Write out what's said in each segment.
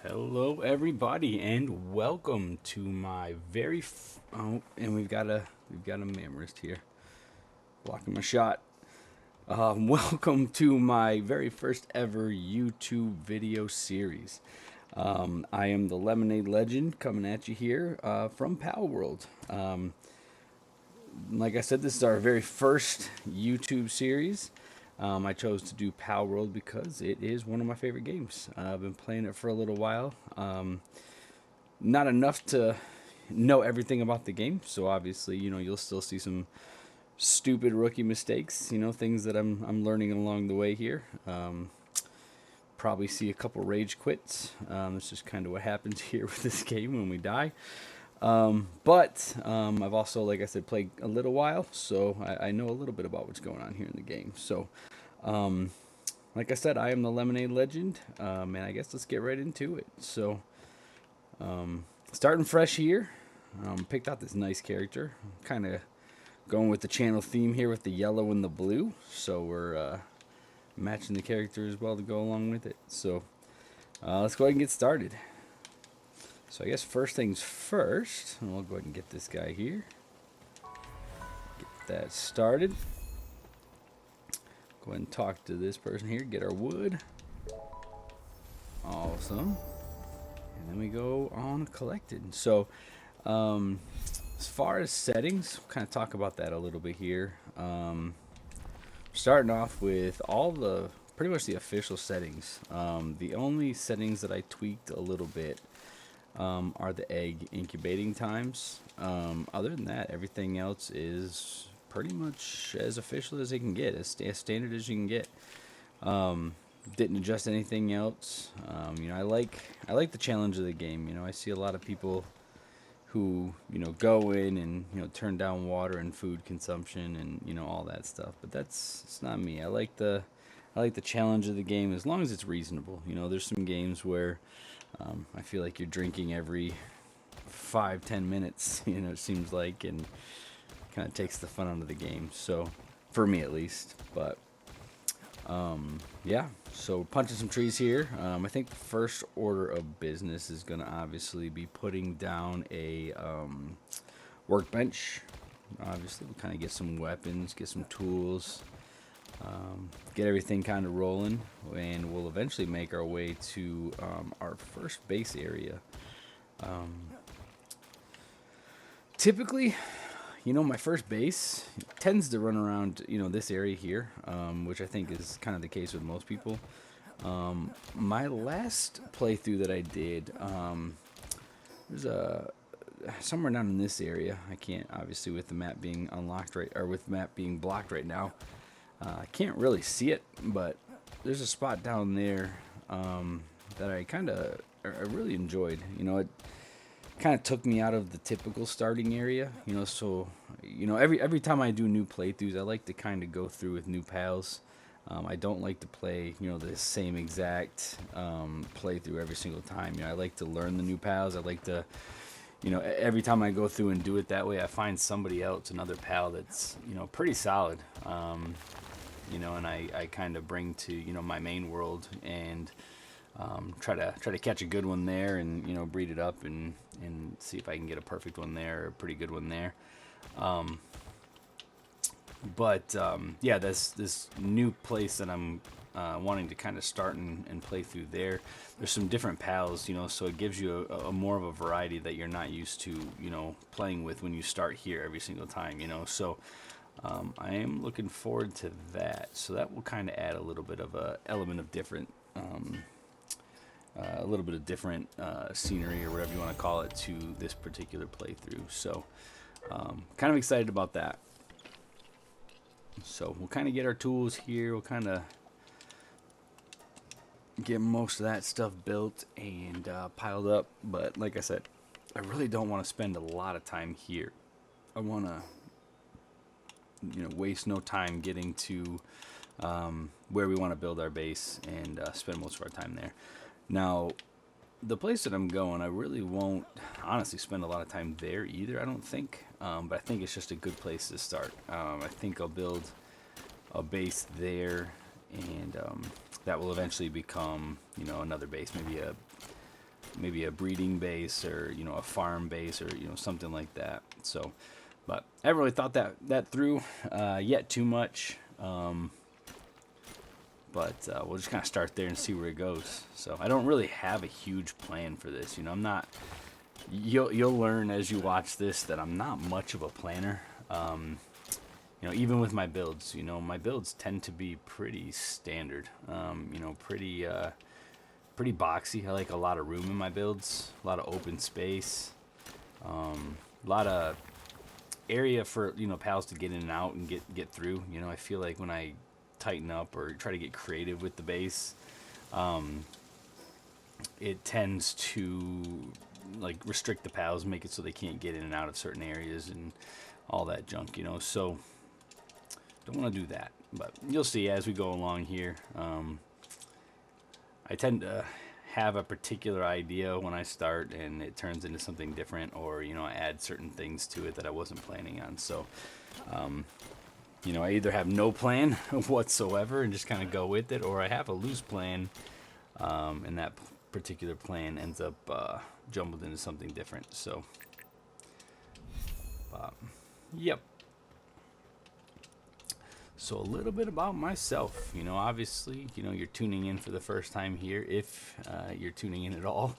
Hello, everybody, and welcome to my and we've got a Mamrist here blocking my shot. Welcome to my very first ever YouTube video series. I am the Lemonade Legend coming at you here from Pal World. Like I said, this is our very first YouTube series. I chose to do Pal World because it is one of my favorite games. I've been playing it for a little while. Not enough to know everything about the game, so obviously, you'll still see some stupid rookie mistakes. Things that I'm learning along the way here. Probably see a couple rage quits. That's just kind of what happens here with this game when we die. But I've also, like I said, played a little while, so I know a little bit about what's going on here in the game. So, um, like I said, I am the Lemonade Legend, and I guess let's get right into it. So, starting fresh here, picked out this nice character. Kind of going with the channel theme here with the yellow and the blue. So we're matching the character as well to go along with it. So let's go ahead and get started. So I guess first things first, we'll go ahead and get this guy here. Get that started. Go ahead and talk to this person here, get our wood. Awesome. And then we go on collected. So as far as settings, kind of talk about that a little bit here. Starting off with pretty much the official settings. The only settings that I tweaked a little bit are the egg incubating times. Other than that, everything else is pretty much as official as it can get, as standard as you can get. Didn't adjust anything else. I like the challenge of the game. I see a lot of people who go in and turn down water and food consumption and all that stuff. But it's not me. I like the challenge of the game as long as it's reasonable. There's some games where I feel like you're drinking every 5-10 minutes. It seems like, and kind of takes the fun out of the game. So for me at least, but. Yeah, so punching some trees here. I think the first order of business is going to obviously be putting down a workbench. Obviously, we'll kind of get some weapons, get some tools, get everything kind of rolling, and we'll eventually make our way to our first base area. Typically, my first base tends to run around, this area here, which I think is kind of the case with most people. My last playthrough that I did, there's somewhere down in this area. I can't, obviously, with the map being unlocked or with the map being blocked right now. I can't really see it, but there's a spot down there that I really enjoyed. It kind of took me out of the typical starting area, so every time I do new playthroughs, I like to kind of go through with new pals. I don't like to play the same exact playthrough every single time. I like to learn the new pals. I like to every time I go through and do it that way, I find somebody else, another pal that's pretty solid. And I kind of bring to my main world and try to catch a good one there and breed it up and see if I can get a perfect one there or a pretty good one there. Yeah, this new place that I'm wanting to kind of start and play through there. There's some different pals, so it gives you a more of a variety that you're not used to, playing with when you start here every single time, So I am looking forward to that. So that will kind of add a little bit of a element of different. A little bit of different scenery or whatever you want to call it to this particular playthrough. So kind of excited about that. So we'll kind of get our tools here. We'll kind of get most of that stuff built and piled up. But like I said, I really don't want to spend a lot of time here. I want to waste no time getting to where we want to build our base and spend most of our time there. Now, the place that I'm going, I really won't honestly spend a lot of time there either, I don't think. But I think it's just a good place to start. I think I'll build a base there, and that will eventually become, another base, maybe maybe a breeding base or a farm base or something like that. So, but I haven't really thought that through yet too much. But we'll just kind of start there and see where it goes. So I don't really have a huge plan for this. I'm not. You'll learn as you watch this that I'm not much of a planner. Even with my builds, my builds tend to be pretty standard. Pretty boxy. I like a lot of room in my builds, a lot of open space, a lot of area for pals to get in and out and get through. I feel like when I tighten up or try to get creative with the base, it tends to like restrict the pals, make it so they can't get in and out of certain areas and all that junk, so don't want to do that. But you'll see as we go along here. I tend to have a particular idea when I start and it turns into something different, or I add certain things to it that I wasn't planning on. So I either have no plan whatsoever and just kind of go with it, or I have a loose plan, and that particular plan ends up jumbled into something different. So, yep. So a little bit about myself. Obviously, you're tuning in for the first time here, if you're tuning in at all.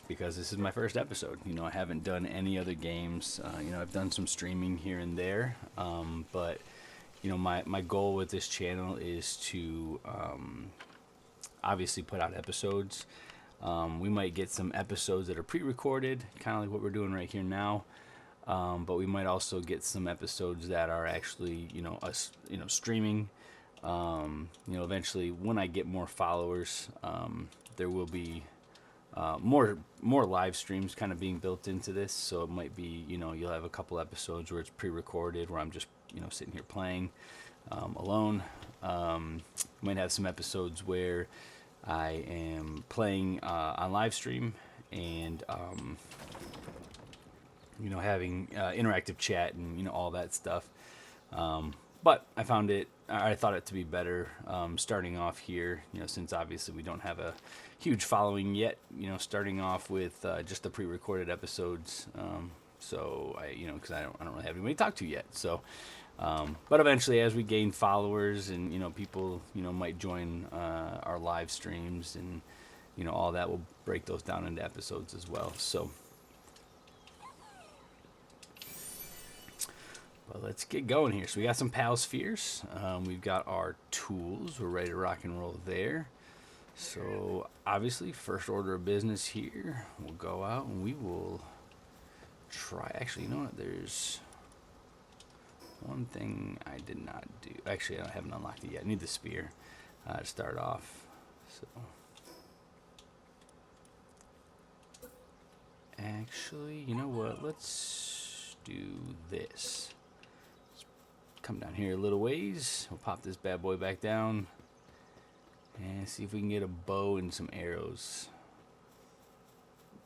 Because this is my first episode. I haven't done any other games. I've done some streaming here and there. But, my goal with this channel is to obviously put out episodes. We might get some episodes that are pre-recorded, kind of like what we're doing right here now. But we might also get some episodes that are actually, us, streaming. Eventually when I get more followers, there will be more live streams kind of being built into this. So it might be, you'll have a couple episodes where it's pre-recorded, where I'm just, sitting here playing alone. Might have some episodes where I am playing on live stream and having interactive chat and all that stuff. But I thought it to be better starting off here, since obviously we don't have a huge following yet, starting off with just the pre-recorded episodes. So because I don't really have anybody to talk to yet. So, but eventually as we gain followers and, people, might join our live streams and, all that, we'll break those down into episodes as well. So, but let's get going here. So we got some PAL spheres. We've got our tools. We're ready to rock and roll there. So obviously, first order of business here, we'll go out and we will try. Actually, you know what? There's one thing I did not do. Actually, I haven't unlocked it yet. I need the spear to start off. So actually, you know what? Let's do this. Come down here a little ways. We'll pop this bad boy back down and see if we can get a bow and some arrows.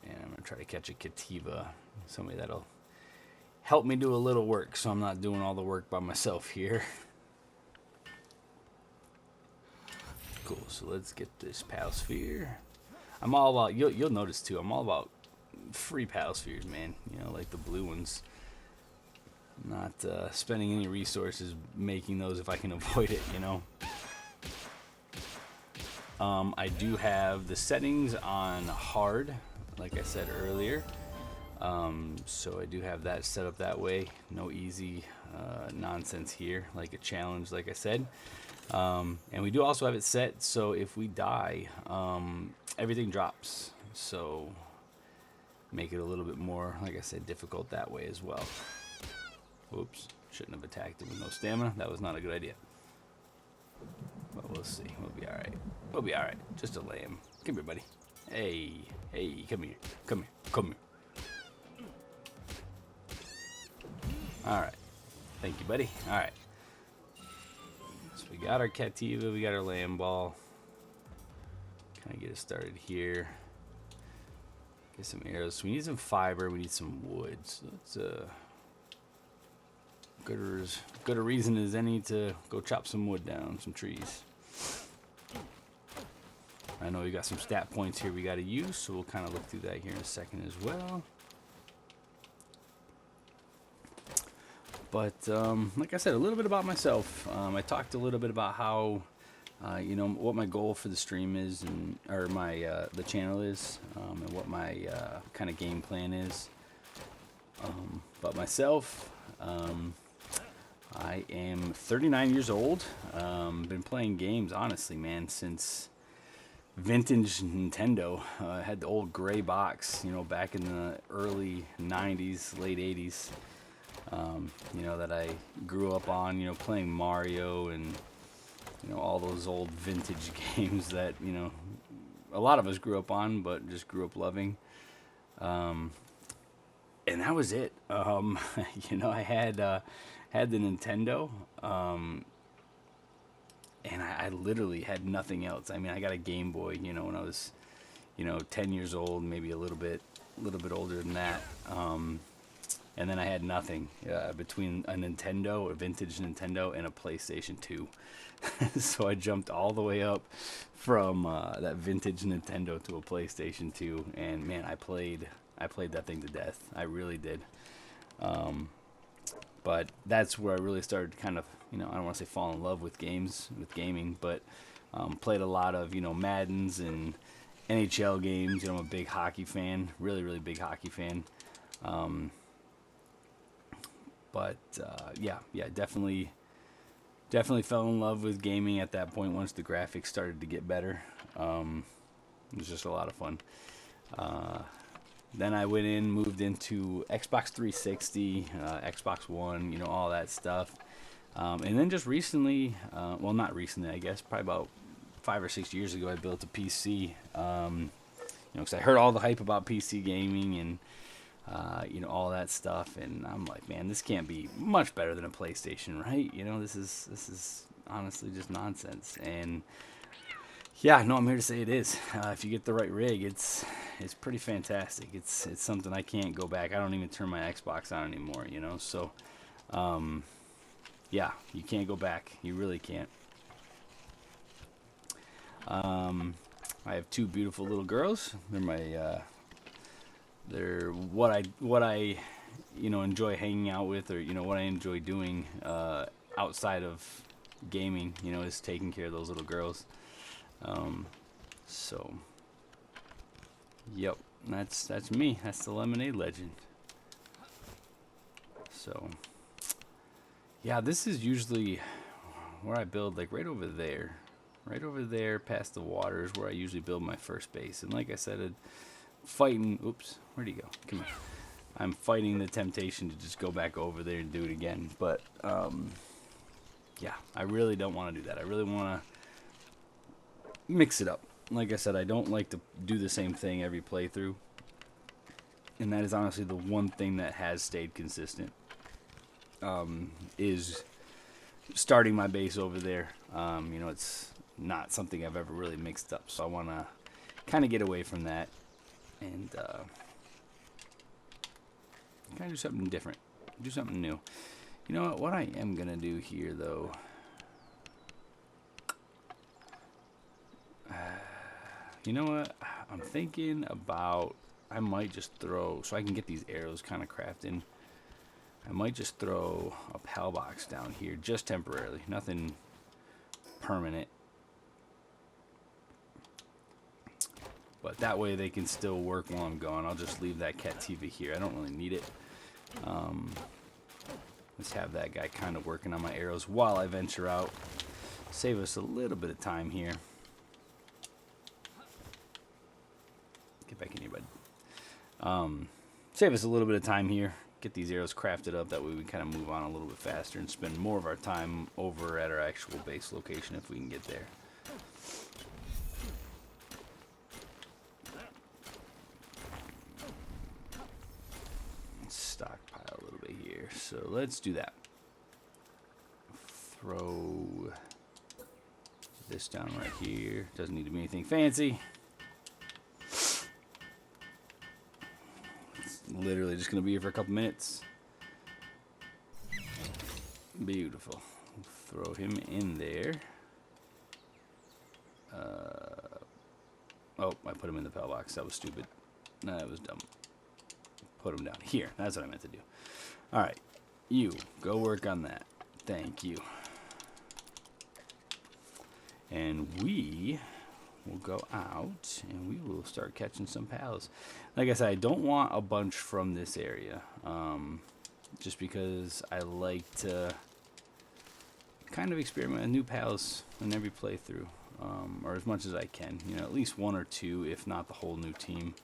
And I'm gonna try to catch a Kativa, somebody that'll help me do a little work, so I'm not doing all the work by myself here. Cool. So let's get this PAL sphere. I'm all about. You'll notice too. I'm all about free PAL spheres, man. Like the blue ones. Not spending any resources making those if I can avoid it, I do have the settings on hard, like I said earlier. So I do have that set up that way. No easy nonsense here, like a challenge, like I said. And we do also have it set so if we die, everything drops. So make it a little bit more, like I said, difficult that way as well. Oops, shouldn't have attacked him with no stamina. That was not a good idea. But we'll see. We'll be alright. We'll be alright. Just delay him. Come here, buddy. Hey, come here. Come here. Come here. Alright. Thank you, buddy. Alright. So we got our Kativa. We got our Lamb Ball. Kind of get it started here. Get some arrows. So we need some fiber. We need some wood. So let's good a reason as any to go chop some wood down, some trees. I know we got some stat points here we got to use, so we'll kind of look through that here in a second as well. But like I said, a little bit about myself. I talked a little bit about how, you know, what my goal for the stream is, and or my the channel is, and what my kind of game plan is. But myself, I am 39 years old. Been playing games, honestly, man, since vintage Nintendo. I had the old gray box, you know, back in the early 90s, late 80s. You know, that I grew up on, you know, playing Mario and, you know, all those old vintage games that, you know, a lot of us grew up on, but just grew up loving. And that was it. You know, I had the Nintendo, and I literally had nothing else. I mean, I got a Game Boy, you know, when I was, you know, 10 years old, maybe a little bit older than that. And then I had nothing between a Nintendo, a vintage Nintendo, and a PlayStation 2. So I jumped all the way up from that vintage Nintendo to a PlayStation 2, and man, I played that thing to death. I really did. But that's where I really started to kind of, you know, I don't want to say fall in love with gaming, but played a lot of, you know, Maddens and NHL games. You know, I'm a big hockey fan, really, really big hockey fan. But yeah, definitely fell in love with gaming at that point once the graphics started to get better. It was just a lot of fun. Then I moved into Xbox 360, Xbox One, you know, all that stuff. And then just recently, well, not recently, I guess, probably about 5 or 6 years ago, I built a PC. You know, because I heard all the hype about PC gaming and, you know, all that stuff. And I'm like, man, this can't be much better than a PlayStation, right? You know, this is honestly just nonsense. And yeah, no, I'm here to say it is. If you get the right rig, it's pretty fantastic. It's something I can't go back. I don't even turn my Xbox on anymore, you know. So, yeah, you can't go back. You really can't. I have two beautiful little girls. They're my they're what I you know, enjoy hanging out with, or you know, what I enjoy doing outside of gaming. You know, is taking care of those little girls. So, yep, that's me. That's the Lemonade Legend. So, yeah, this is usually where I build, like right over there, past the water is where I usually build my first base. And like I said, fighting. Oops, where'd he go? Come here. I'm fighting the temptation to just go back over there and do it again. But yeah, I really don't want to do that. I really want to mix it up. Like I said, I don't like to do the same thing every playthrough, and that is honestly the one thing that has stayed consistent, is starting my base over there. You know, it's not something I've ever really mixed up, so I want to kind of get away from that and kind of do something different, do something new. You know what I am going to do here, though? You know what? I'm thinking about, I might just throw, so I can get these arrows kind of crafted, I might just throw a PAL box down here, just temporarily. Nothing permanent. But that way they can still work while I'm gone. I'll just leave that Cattiva here. I don't really need it. Let's have that guy kind of working on my arrows while I venture out. Save us a little bit of time here. Get back in here, bud. Save us a little bit of time here. Get these arrows crafted up. That way we kind of move on a little bit faster and spend more of our time over at our actual base location if we can get there. Let's stockpile a little bit here. So let's do that. Throw this down right here. Doesn't need to be anything fancy. Literally just gonna be here for a couple minutes. Beautiful. Throw him in there. Oh, I put him in the PAL box. That was stupid. No, that was dumb. Put him down here. That's what I meant to do. All right. You, go work on that. Thank you. And we will go out and we will start catching some pals. Like I said, I don't want a bunch from this area. Just because I like to kind of experiment with new pals in every playthrough. Or as much as I can. You know, at least one or two, if not the whole new team.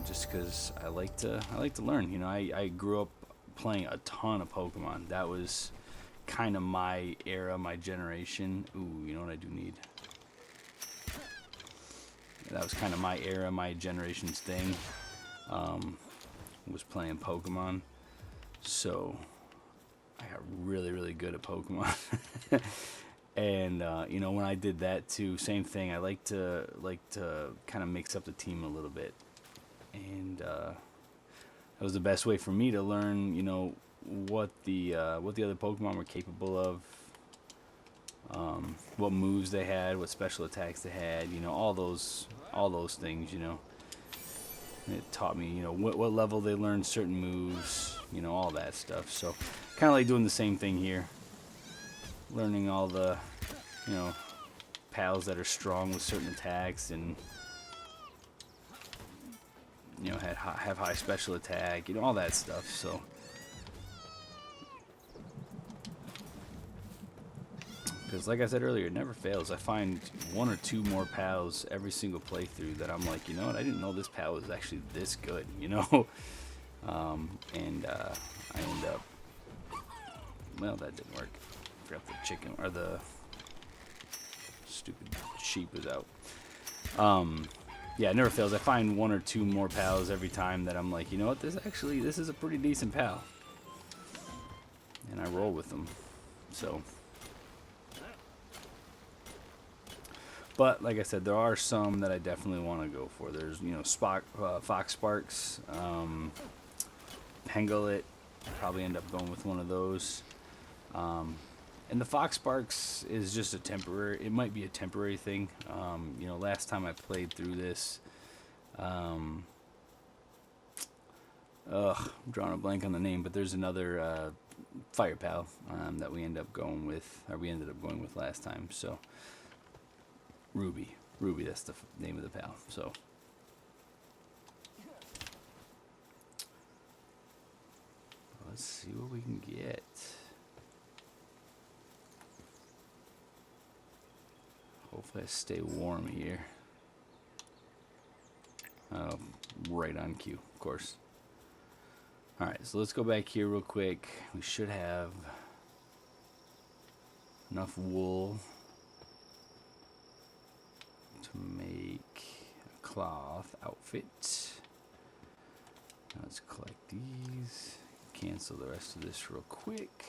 Just because I like to learn. You know, I grew up playing a ton of Pokemon. That was kind of my era, my generation. Ooh, you know what I do need? That was kind of my era, my generation's thing. Was playing Pokemon. So I got really, really good at Pokemon. And you know, when I did that too, same thing. I like to kind of mix up the team a little bit. And that was the best way for me to learn, you know, what the other Pokemon were capable of, what moves they had, what special attacks they had, you know, all those things, you know. And it taught me, you know, what level they learned certain moves, you know, all that stuff. So kind of like doing the same thing here, learning all the, you know, pals that are strong with certain attacks and, you know, have high special attack, you know, all that stuff. So because like I said earlier, it never fails. I find one or two more pals every single playthrough that I'm like, you know what, I didn't know this pal was actually this good, you know. I end up, well, that didn't work. Forgot the chicken, or the stupid sheep was out. Yeah, it never fails. I find one or two more pals every time that I'm like, you know what, this is a pretty decent pal. And I roll with them. So, but like I said, there are some that I definitely want to go for. There's, you know, Fox Sparks, Pangolin. Probably end up going with one of those. And the Fox Sparks is just a temporary, it might be a temporary thing. You know, last time I played through this, I'm drawing a blank on the name, but there's another Fire Pal that we ended up going with last time. So, Ruby, that's the name of the pal. So, let's see what we can get. Hopefully I stay warm here. Right on cue, of course. Alright, so let's go back here real quick. We should have enough wool to make a cloth outfit. Let's collect these. Cancel the rest of this real quick.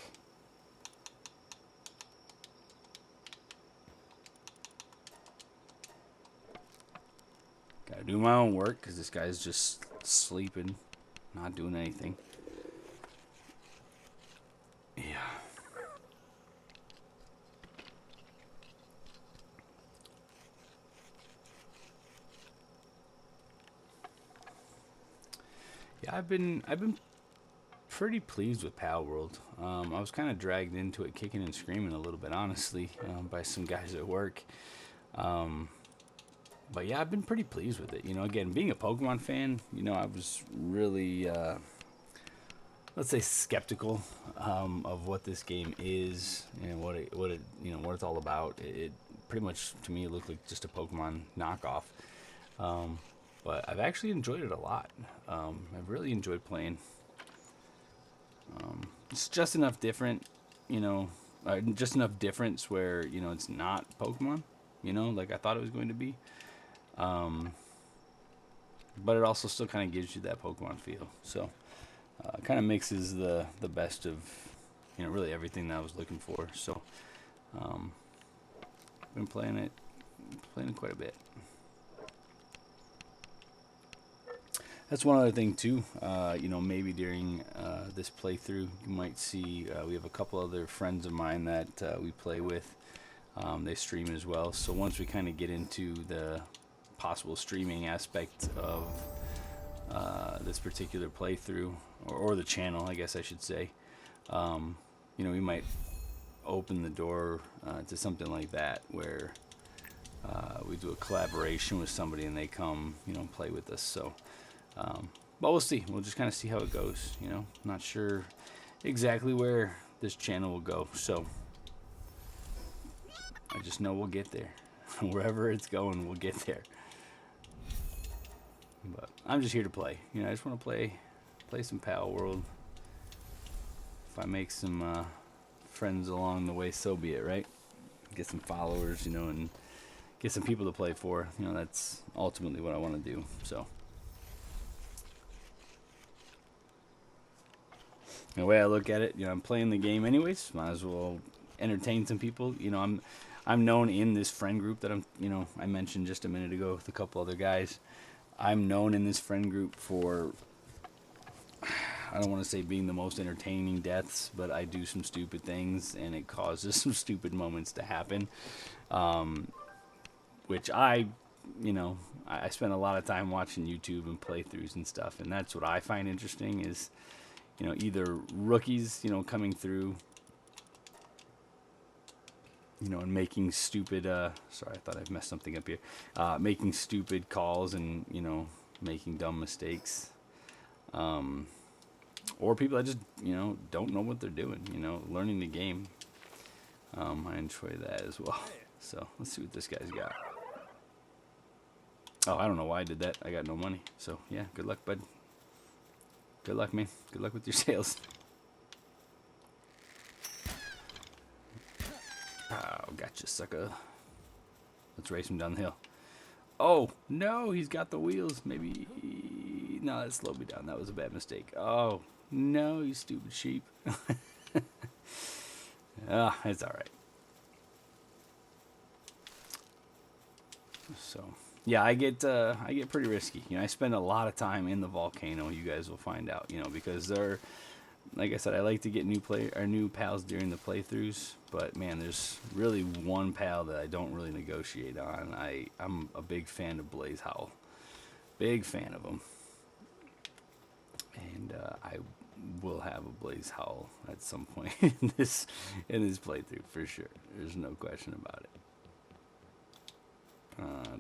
Gotta do my own work because this guy's just sleeping, not doing anything. Yeah. Yeah, I've been pretty pleased with Pal World. I was kind of dragged into it, kicking and screaming a little bit, honestly, by some guys at work. But yeah, I've been pretty pleased with it. You know, again, being a Pokemon fan, you know, I was really, let's say, skeptical of what this game is and what it's all about. It pretty much, to me, it looked like just a Pokemon knockoff. But I've actually enjoyed it a lot. I've really enjoyed playing. It's just enough different, you know, just enough difference where, you know, it's not Pokemon, you know, like I thought it was going to be. But it also still kind of gives you that Pokemon feel. So, kind of mixes the best of, you know, really everything that I was looking for. So, been playing it quite a bit. That's one other thing too. You know, maybe during this playthrough, you might see we have a couple other friends of mine that we play with. They stream as well. So once we kind of get into the possible streaming aspect of this particular playthrough, or the channel, I guess I should say. You know, we might open the door to something like that, where we do a collaboration with somebody and they come, you know, play with us. So, but we'll see. We'll just kind of see how it goes. You know, not sure exactly where this channel will go. So I just know we'll get there. Wherever it's going, we'll get there. But I'm just here to play. You know, I just want to play some Palworld. If I make some friends along the way, so be it, right? Get some followers, you know, and get some people to play for. You know, that's ultimately what I want to do. So the way I look at it, you know, I'm playing the game anyways. Might as well entertain some people. You know, I'm known in this friend group that you know, I mentioned just a minute ago with a couple other guys. I'm known in this friend group for, I don't want to say being the most entertaining deaths, but I do some stupid things and it causes some stupid moments to happen. Which you know, I spend a lot of time watching YouTube and playthroughs and stuff, and that's what I find interesting is, you know, either rookies, you know, coming through, you know, and making stupid, sorry, I thought I messed something up here, making stupid calls and, you know, making dumb mistakes, or people that just, you know, don't know what they're doing, you know, learning the game. I enjoy that as well. So let's see what this guy's got. Oh, I don't know why I did that. I got no money. So yeah, good luck, bud. Good luck, man. Good luck with your sales. Oh, gotcha, sucker. Let's race him down the hill. Oh, no, he's got the wheels. Maybe... No, that slowed me down. That was a bad mistake. Oh, no, you stupid sheep. Ah, it's alright. So, yeah, I get pretty risky. You know, I spend a lot of time in the volcano. You guys will find out, you know, because they're... Like I said, I like to get new pals during the playthroughs, but man, there's really one pal that I don't really negotiate on. I'm a big fan of Blaze Howl, big fan of him, and I will have a Blaze Howl at some point in this playthrough for sure. There's no question about it.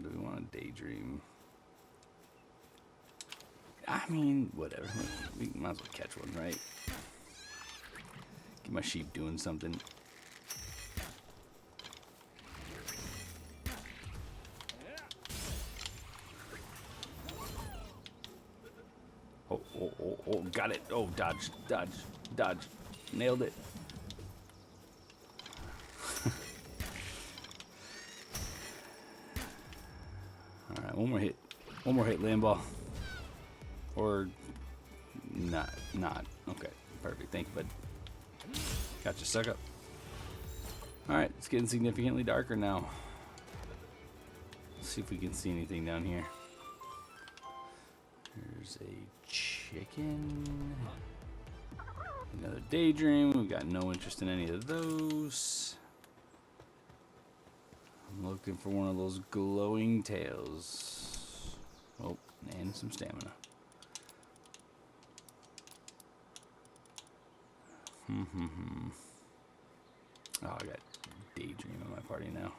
Do we want to daydream? I mean, whatever. We might as well catch one, right? Get my sheep doing something. Oh, oh, oh, oh, got it. Oh, dodge, dodge, dodge. Nailed it. All right, one more hit. One more hit, land ball. Or not. Okay, perfect. Thank you, bud. Gotcha, suck up. Alright, it's getting significantly darker now. Let's see if we can see anything down here. There's a chicken. Another daydream. We got no interest in any of those. I'm looking for one of those glowing tails. Oh, and some stamina. Oh, I got daydream in my party now.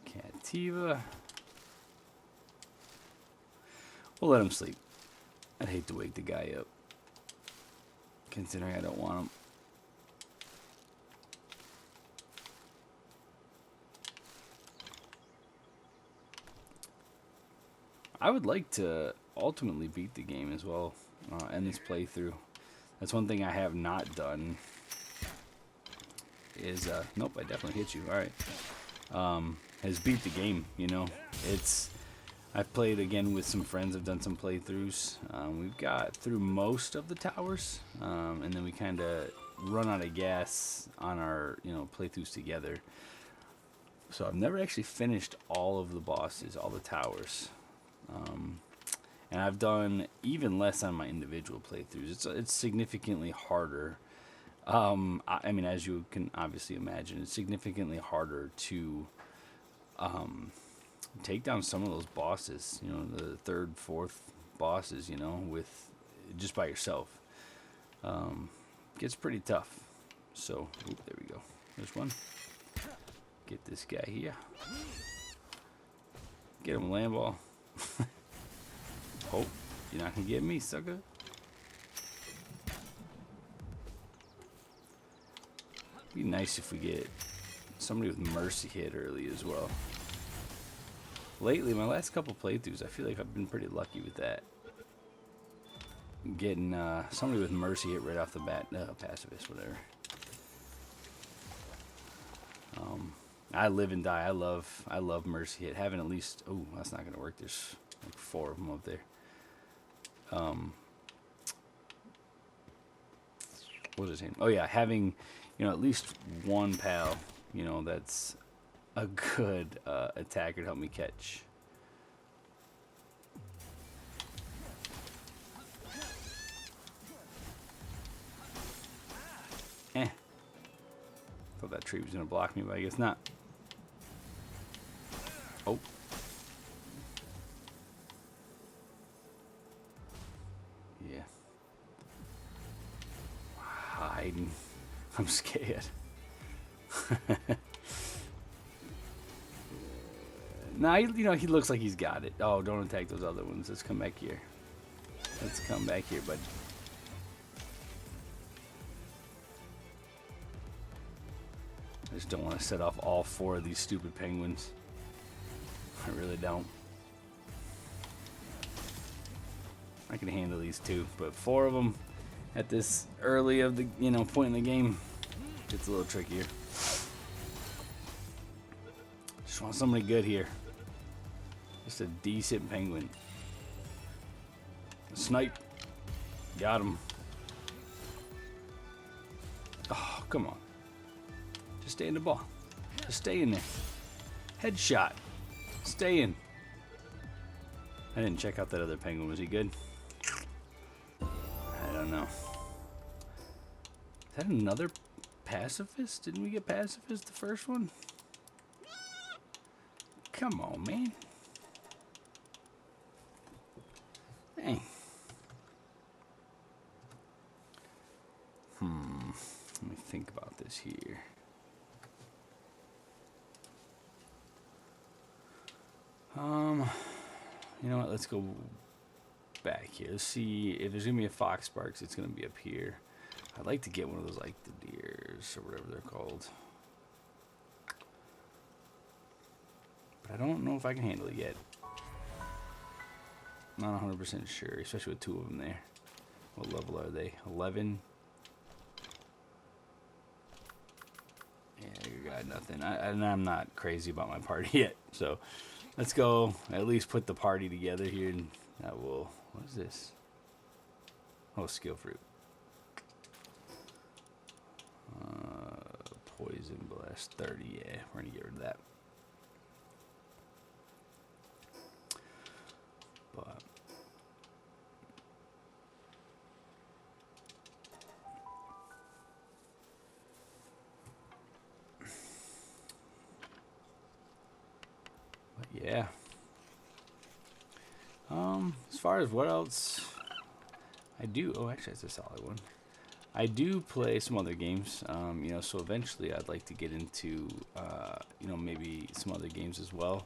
Cativa. We'll let him sleep. I'd hate to wake the guy up, considering I don't want him. I would like to ultimately beat the game as well, end this playthrough. That's one thing I have not done. Is nope, I definitely hit you. All right, has beat the game. You know, I've played again with some friends. I've done some playthroughs. We've got through most of the towers, and then we kind of run out of gas on our playthroughs together. So I've never actually finished all of the bosses, all the towers. And I've done even less on my individual playthroughs. It's significantly harder I mean, as you can obviously imagine, it's significantly harder to take down some of those bosses. You know, the third, fourth bosses. You know, with just by yourself, gets pretty tough. So, there we go. There's one. Get this guy here. Get him, Lamball. Oh, you're not gonna get me, sucker. Be nice if we get somebody with mercy hit early as well. Lately, my last couple playthroughs, I feel like I've been pretty lucky with that. Getting somebody with mercy hit right off the bat. Pacifist, whatever. I live and die. I love mercy hit. Having at least, oh, that's not gonna work. There's like 4 of them up there. What was I saying? Oh yeah, having, you know, at least one pal, you know, that's a good attacker to help me catch. Thought that tree was gonna block me, but I guess not. Oh. Yeah. Hiding. I'm scared. Nah, you know, he looks like he's got it. Oh, don't attack those other ones. Let's come back here. Let's come back here, bud. I just don't want to set off all 4 of these stupid penguins. I really don't. I can handle these 2, but 4 of them at this early of the, you know, point in the game gets a little trickier. Just want somebody good here. Just a decent penguin. Snipe. Got him. Oh, come on. Just stay in the ball. Just stay in there. Headshot. Stay in. I didn't check out that other penguin. Was he good? I don't know. Is that another pacifist? Didn't we get pacifist the first one? Come on, man. Dang. Let me think about this here. You know what? Let's go back here. Let's see if there's gonna be a fox sparks. It's gonna be up here. I'd like to get one of those, like the deers or whatever they're called. But I don't know if I can handle it yet. Not 100% sure, especially with 2 of them there. What level are they? 11. Yeah, you got nothing. I'm not crazy about my party yet, so let's go at least put the party together here, and that will. What is this? Oh, skill fruit. Poison blast 30. Yeah, we're gonna get rid of that. But yeah. As far as what else I do, oh, actually, that's a solid one. I do play some other games, you know, so eventually I'd like to get into, you know, maybe some other games as well.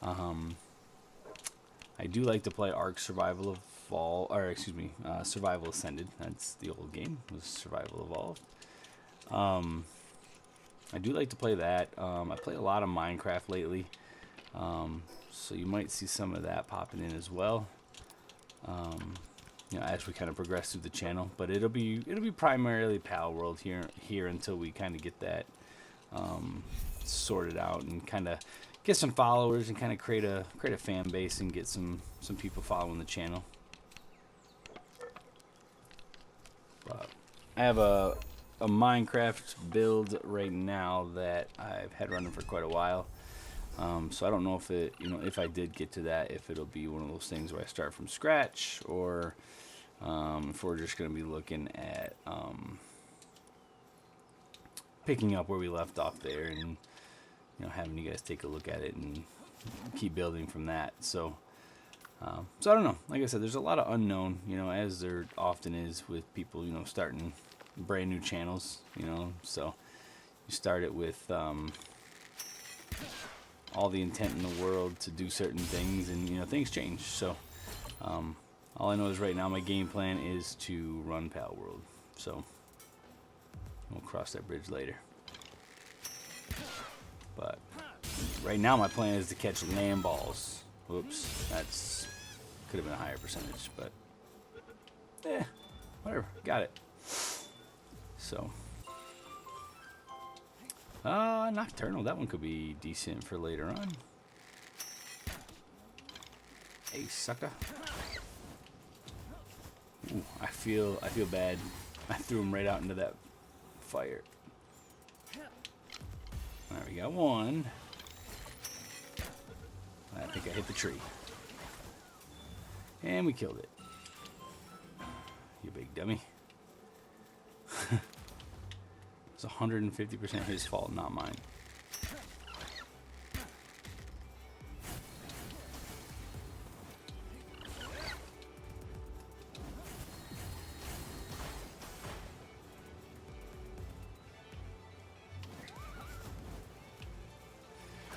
I do like to play Ark Survival Evolved, or excuse me, Survival Ascended. That's the old game, was Survival Evolved. I do like to play that. I play a lot of Minecraft lately, so you might see some of that popping in as well. You know, as we kind of progress through the channel, but it'll be primarily Pal World here until we kind of get that sorted out and kind of get some followers and kind of create a fan base and get some people following the channel. But I have a Minecraft build right now that I've had running for quite a while. So I don't know if it, you know, if I did get to that, if it'll be one of those things where I start from scratch, or if we're just going to be looking at picking up where we left off there, and having you guys take a look at it and keep building from that. So so I don't know. Like I said, there's a lot of unknown, as there often is with people, starting brand new channels, so you start it with all the intent in the world to do certain things, and things change. So all I know is right now my game plan is to run Pal World. So we'll cross that bridge later. But right now my plan is to catch land balls. Whoops, that's could have been a higher percentage, but whatever, got it. So Nocturnal, that one could be decent for later on. Hey, sucker. Ooh, I feel bad. I threw him right out into that fire. There we got one. I think I hit the tree. And we killed it. You big dummy. It's 150% his fault, not mine.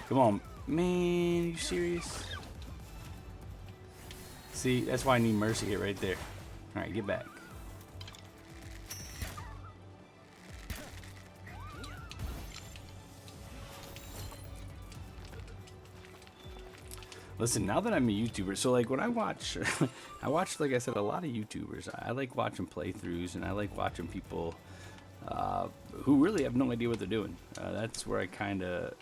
Come on, man, are you serious? See, that's why I need Mercy hit right there. Alright, get back. Listen, now that I'm a YouTuber, so like when I watch, I watch, like I said, a lot of YouTubers. I like watching playthroughs, and I like watching people who really have no idea what they're doing. That's where I kind of,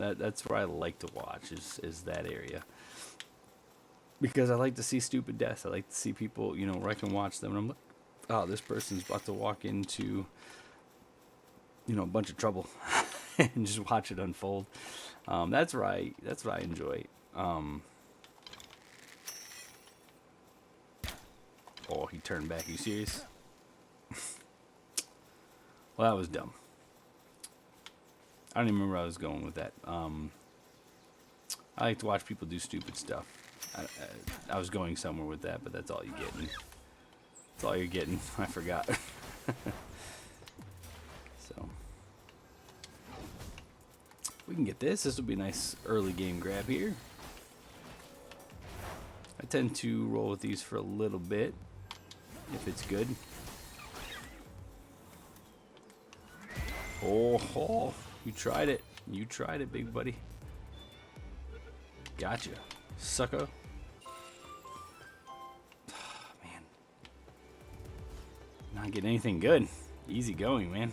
that's where I like to watch, is that area. Because I like to see stupid deaths. I like to see people, where I can watch them, and I'm like, oh, this person's about to walk into, a bunch of trouble, and just watch it unfold. That's what I enjoy. Oh, he turned back. Are you serious? Well, that was dumb. I don't even remember where I was going with that. I like to watch people do stupid stuff. I was going somewhere with that, but that's all you're getting. That's all you're getting. I forgot. So we can get this. This will be a nice early game grab here. I tend to roll with these for a little bit, if it's good. Oh, you tried it. You tried it, big buddy. Gotcha, sucker. Man, not getting anything good. Easy going, man.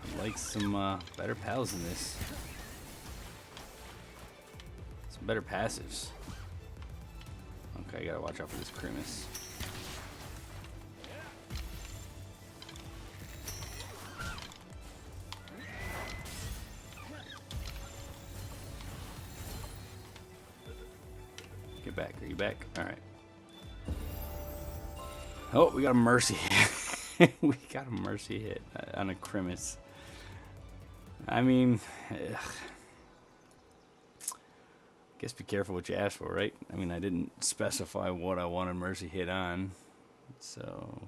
I'd like some better pals in this. Some better passives. Okay, I gotta watch out for this Grimace. Get back. Are you back? Alright. Oh, we got a Mercy hit. We got a Mercy hit on a Grimace. I mean, guess be careful what you ask for, right? I mean, I didn't specify what I wanted Mercy hit on, so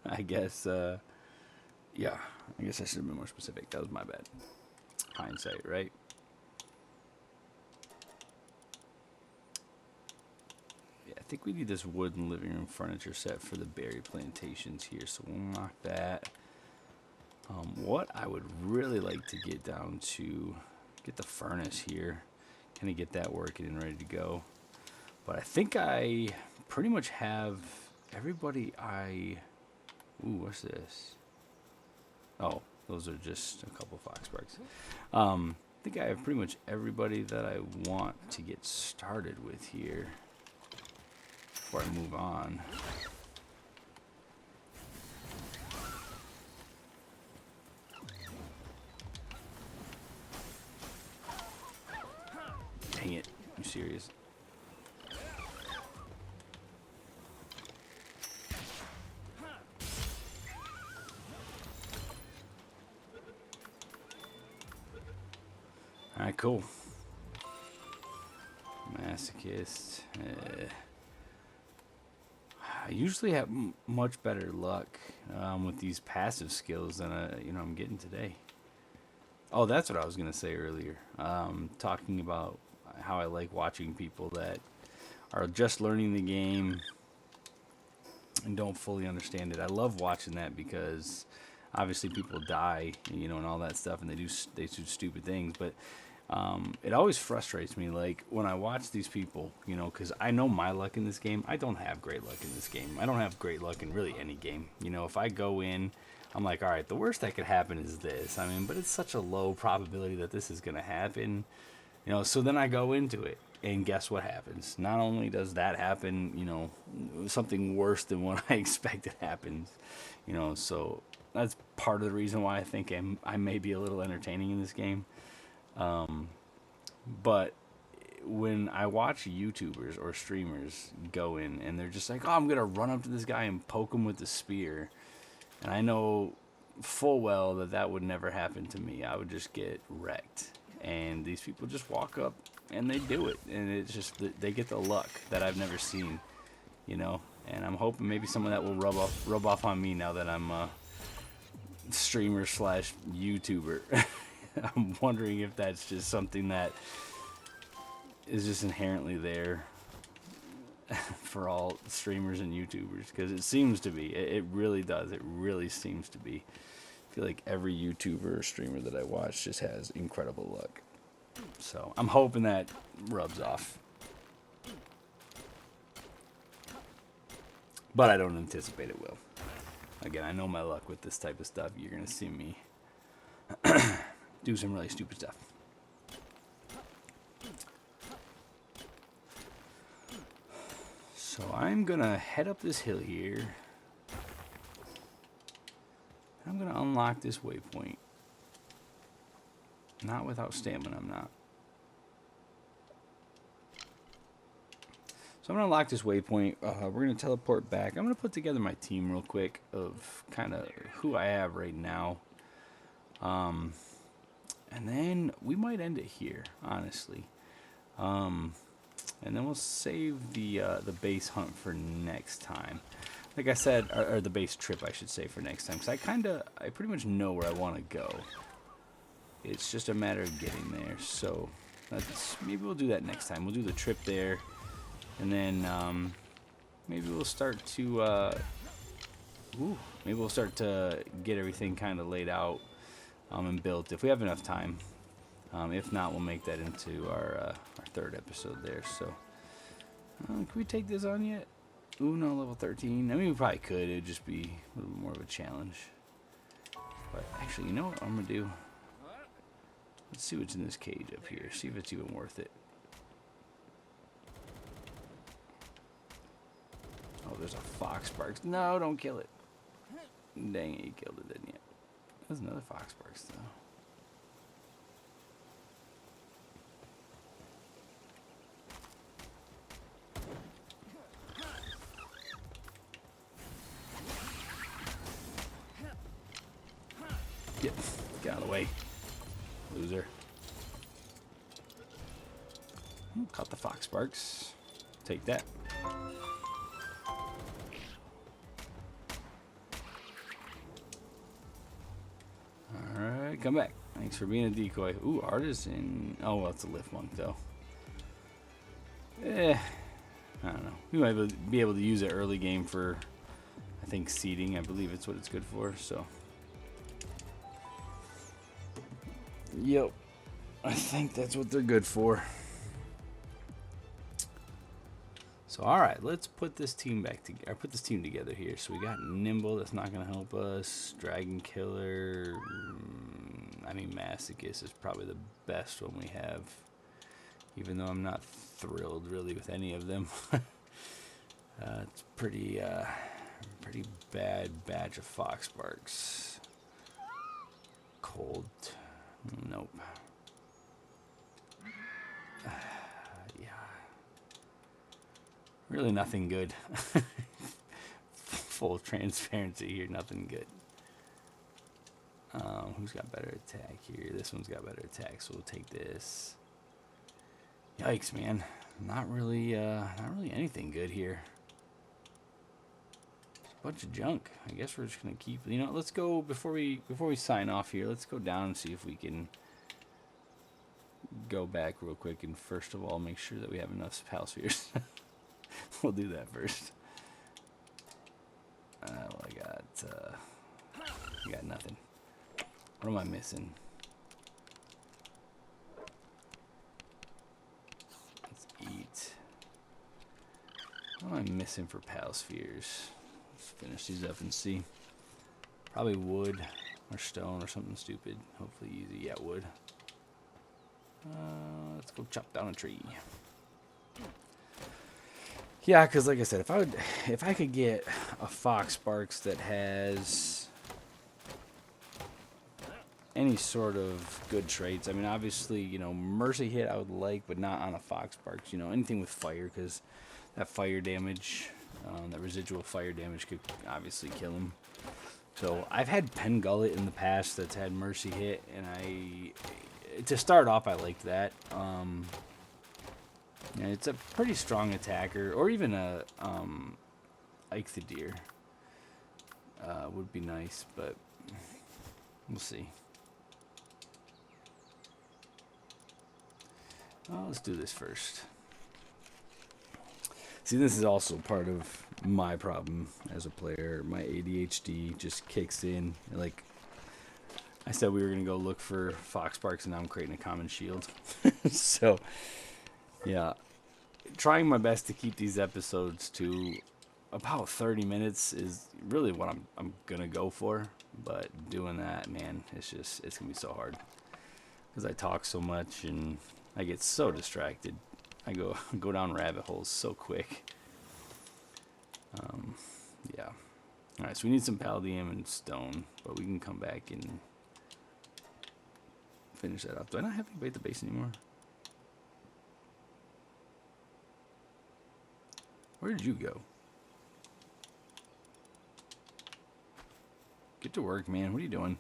I guess, yeah, I guess I should have been more specific. That was my bad. Hindsight, right? Yeah, I think we need this wooden living room furniture set for the berry plantations here, so we'll knock that. What I would really like to get down to, get the furnace here, kind of get that working and ready to go. But I think I pretty much have everybody ooh, what's this? Oh, those are just a couple Foxbarks. I think I have pretty much everybody that I want to get started with here before I move on. Dang it. You serious? Alright, cool. Masochist. I usually have much better luck with these passive skills than I'm getting today. Oh, that's what I was gonna say earlier. Talking about how I like watching people that are just learning the game and don't fully understand it. I love watching that because obviously people die, and all that stuff, and they do stupid things. But it always frustrates me, like when I watch these people, because I know my luck in this game. I don't have great luck in this game. I don't have great luck in really any game. If I go in, I'm like, all right, the worst that could happen is this. I mean, but it's such a low probability that this is gonna happen. So then I go into it, and guess what happens? Not only does that happen, something worse than what I expected happens. So that's part of the reason why I think I may be a little entertaining in this game. But when I watch YouTubers or streamers go in and they're just like, oh, I'm going to run up to this guy and poke him with the spear. And I know full well that would never happen to me. I would just get wrecked. And these people just walk up and they do it. And it's just, they get the luck that I've never seen, And I'm hoping maybe some of that will rub off on me now that I'm a streamer / YouTuber. I'm wondering if that's just something that is just inherently there for all streamers and YouTubers, because it seems to be. It really does. It really seems to be. I feel like every YouTuber or streamer that I watch just has incredible luck. So I'm hoping that rubs off. But I don't anticipate it will. Again, I know my luck with this type of stuff. You're going to see me do some really stupid stuff. So I'm going to head up this hill here. I'm going to unlock this waypoint. Not without stamina, I'm not. So I'm going to unlock this waypoint. We're going to teleport back. I'm going to put together my team real quick of kind of who I have right now. And then we might end it here, honestly. And then we'll save the base hunt for next time. Like I said, or the base trip, I should say, for next time. Because I pretty much know where I want to go. It's just a matter of getting there. So maybe we'll do that next time. We'll do the trip there. And then maybe we'll start to get everything kind of laid out and built if we have enough time. If not, we'll make that into our third episode there. So, can we take this on yet? Ooh, no, level 13. I mean, we probably could. It would just be a little more of a challenge. But actually, you know what I'm going to do? Let's see what's in this cage up here. See if it's even worth it. Oh, there's a fox sparks. No, don't kill it. Dang it, you killed it, didn't you? There's another fox sparks, though. Get out of the way, loser. Caught the fox sparks. Take that. Alright, come back. Thanks for being a decoy. Ooh, artisan. Oh, well, it's a lift monk, though. I don't know. We might be able to use it early game for, I think, seeding. I believe it's what it's good for, so. Yep. I think that's what they're good for. So, alright, let's put this team back together. Put this team together here. So we got Nimble, that's not going to help us. Dragon Killer. I mean, Masochist is probably the best one we have. Even though I'm not thrilled, really, with any of them. It's pretty bad batch of fox sparks. Cold. Nope. Yeah. Really nothing good. Full transparency here, nothing good. Who's got better attack here? This one's got better attack, so we'll take this. Yikes, man. Not really anything good here. Just a bunch of junk. I guess we're just gonna keep. You know, let's go before we sign off here. Let's go down and see if we can go back real quick. And first of all, make sure that we have enough pal spheres. We'll do that first. Well, I got nothing. What am I missing? Let's eat. What am I missing for pal spheres? Let's finish these up and see. Probably wood or stone or something stupid. Hopefully easy. Yeah, wood. Let's go chop down a tree. Yeah, because like I said, if I could get a Fox Sparks that has any sort of good traits. I mean, obviously, you know, Mercy Hit I would like, but not on a Fox Sparks. You know, anything with fire, because that fire damage, that residual fire damage could obviously kill him. So I've had Pen Gullet in the past that's had Mercy Hit, and to start off, I liked that. Yeah, it's a pretty strong attacker, or even a Eikthyr would be nice, but we'll see. Well, let's do this first. See, this is also part of my problem as a player. My ADHD just kicks in. Like I said, we were going to go look for Fox Sparks, and now I'm creating a common shield. So, yeah. Trying my best to keep these episodes to about 30 minutes is really what I'm going to go for. But doing that, man, it's going to be so hard. Because I talk so much, and I get so distracted. I go down rabbit holes so quick. Yeah. Alright, so we need some palladium and stone, but we can come back and finish that up. Do I not have anybody at the base anymore? Where did you go? Get to work, man. What are you doing?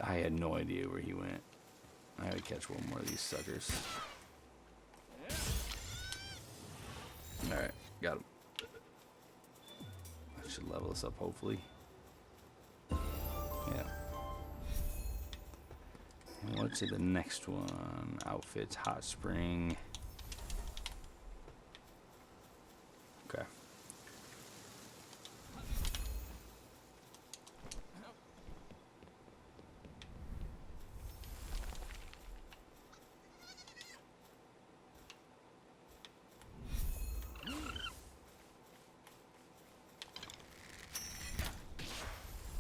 I had no idea where he went. I gotta catch one more of these suckers. Alright, got him. I should level this up, hopefully. Yeah. And what's the next one? Outfits, hot spring. Okay.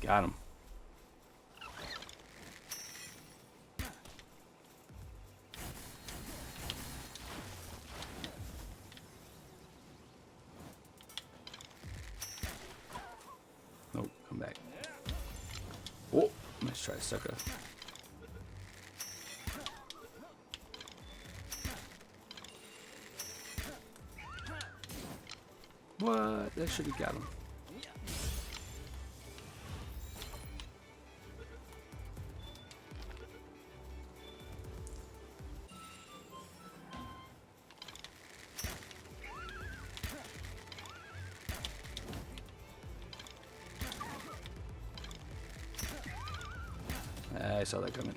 Got him. Nope, come back. Oh, nice try, sucker. What? That should have got him. I saw that coming.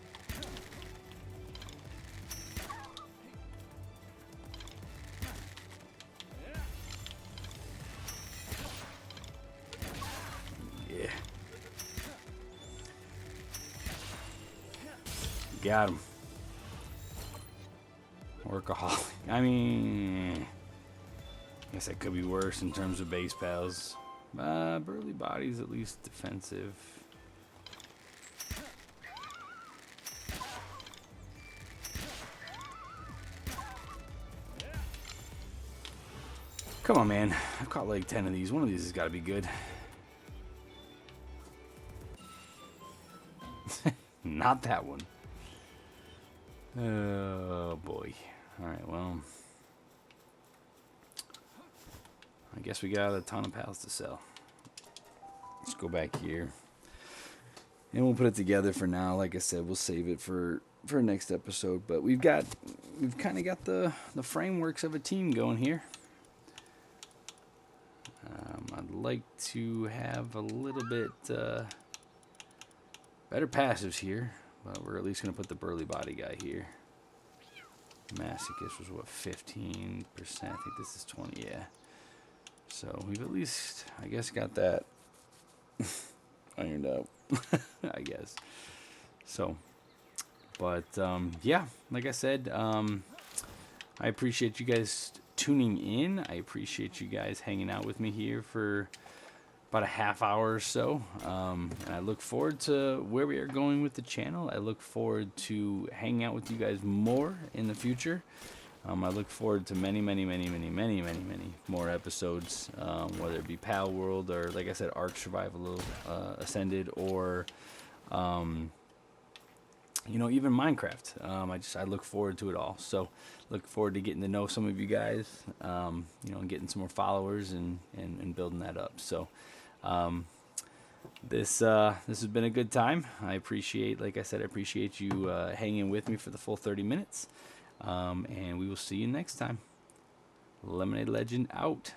Yeah. Got him. Workaholic. I mean, I guess that could be worse in terms of base pals. Burly Body's at least defensive. Come on, man. I've caught like 10 of these. One of these has got to be good. Not that one. Oh, boy. Alright, well. I guess we got a ton of pals to sell. let's go back here. And we'll put it together for now. Like I said, we'll save it for next episode. But we've kind of got the frameworks of a team going here. I'd like to have a little bit better passives here, but we're at least going to put the burly body guy here. Masochist was what, 15%? I think this is 20, yeah. So we've at least, I guess, got that ironed out, I guess. So, but yeah, like I said, I appreciate you guys tuning in. I appreciate you guys hanging out with me here for about a half hour or so. And I look forward to where we are going with the channel. I look forward to hanging out with you guys more in the future. I look forward to many more episodes, whether it be Pal World or, like I said, Ark Survival Ascended, or even Minecraft. I look forward to it all. So look forward to getting to know some of you guys, and getting some more followers and building that up. So this has been a good time. I appreciate you hanging with me for the full 30 minutes. And we will see you next time. Lemonade Legend out.